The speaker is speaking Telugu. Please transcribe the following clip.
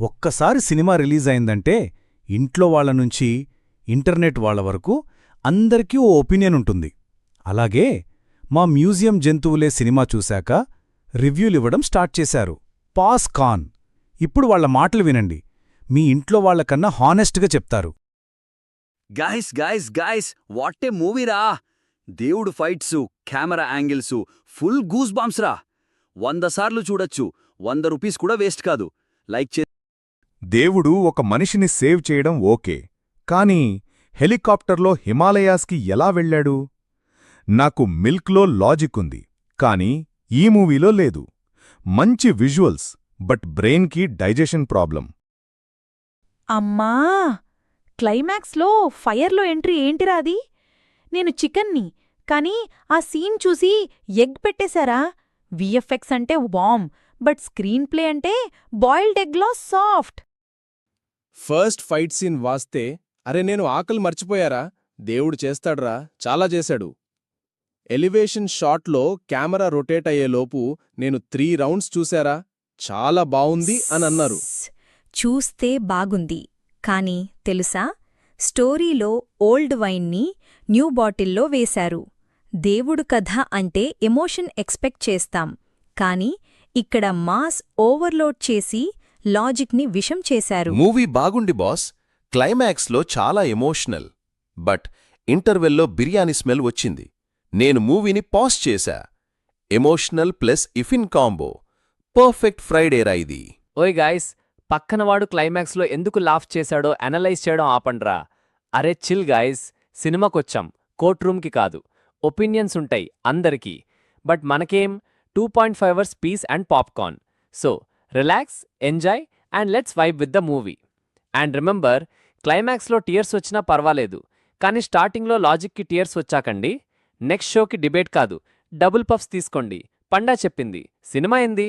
ఒక్కసారి సినిమా రిలీజ్ అయిందంటే ఇంట్లో వాళ్ళ నుంచి ఇంటర్నెట్ వాళ్ళ వరకు అందరికీ ఓ ఒపీనియన్ ఉంటుంది. అలాగే మా మ్యూజియం జంతువులే సినిమా చూశాక రివ్యూలివ్వడం స్టార్ట్ చేశారు. పాస్ ఖాన్. ఇప్పుడు వాళ్ళ మాటలు వినండి. మీ ఇంట్లో వాళ్లకన్నా హానెస్ట్గా చెప్తారు. గైస్ వాట్ ఏ మూవీరా! దేవుడు fights, camera angles, full goose bumps రా! 100 సార్లు చూడొచ్చు. 100 రూపీస్ కూడా వేస్ట్ కాదు. లైక్ చే దేవుడు ఒక మనిషిని సేవ్ చేయడం ఓకే, కానీ హెలికాప్టర్లో హిమాలయాస్కి ఎలా వెళ్ళాడు? నాకు మిల్క్లో లాజిక్ ఉంది, కానీ ఈ మూవీలో లేదు. మంచి విజువల్స్, బట్ బ్రెయిన్కి డైజెషన్ ప్రాబ్లం. అమ్మా! క్లైమాక్స్లో ఫైర్లో ఎంట్రీ ఏంటిరా అది? నేను చికెన్ని, కానీ ఆ సీన్ చూసి ఎగ్ పెట్టేశారా? విఎఫ్ఎక్స్ అంటే వామ్, బట్ స్క్రీన్ ప్లే అంటే బాయిల్డ్ ఎగ్లో సాఫ్ట్. ఫస్ట్ ఫైట్ సీన్ వాస్తే అరే నేను ఆకలి మర్చిపోయారా, దేవుడు చేస్తాడ్రా, చాలా చేశాడు. ఎలివేషన్ షాట్లో కెమెరా రొటేట్ అయ్యేలోపు నేను 3 రౌండ్స్ చూశారా, చాలా బావుంది అని అన్నారు. చూస్తే బాగుంది, కాని తెలుసా, స్టోరీలో ఓల్డ్ వైన్ని న్యూ బాటిల్లో వేశారు. దేవుడు కథ అంటే ఎమోషన్ ఎక్స్పెక్ట్ చేస్తాం, కాని ఇక్కడ మాస్ ఓవర్లోడ్ చేసి లాజిక్ని విషం చేశారు. మూవీ బాగుండి బాస్, క్లైమాక్స్లో చాలా ఎమోషనల్, బట్ ఇంటర్వెల్లో బిర్యానీ స్మెల్ వచ్చింది. నేను మూవీని పాజ్ చేశా. ఎమోషనల్ ప్లస్ ఇఫిన్ కాంబో పర్ఫెక్ట్ ఫ్రైడేరా ఇది. ఓయ్ గాయ్స్, పక్కనవాడు క్లైమాక్స్లో ఎందుకు లాఫ్ చేశాడో అనలైజ్ చేయడం ఆపండ్రా. అరే చిల్ గాయ్స్, సినిమాకొచ్చాం, కోర్ట్ రూమ్కి కాదు. ఒపీనియన్స్ ఉంటాయి అందరికీ, బట్ మనకేం 2.5 hours peace and popcorn. So relax, enjoy and let's vibe with the movie. And remember, క్లైమాక్స్లో టీయర్స్ వచ్చినా పర్వాలేదు, కానీ స్టార్టింగ్లో లాజిక్కి టీయర్స్ వచ్చాకండి. నెక్స్ట్ షోకి డిబేట్ కాదు, డబుల్ పఫ్స్ తీసుకోండి. పండా చెప్పింది. సినిమా ఏంది?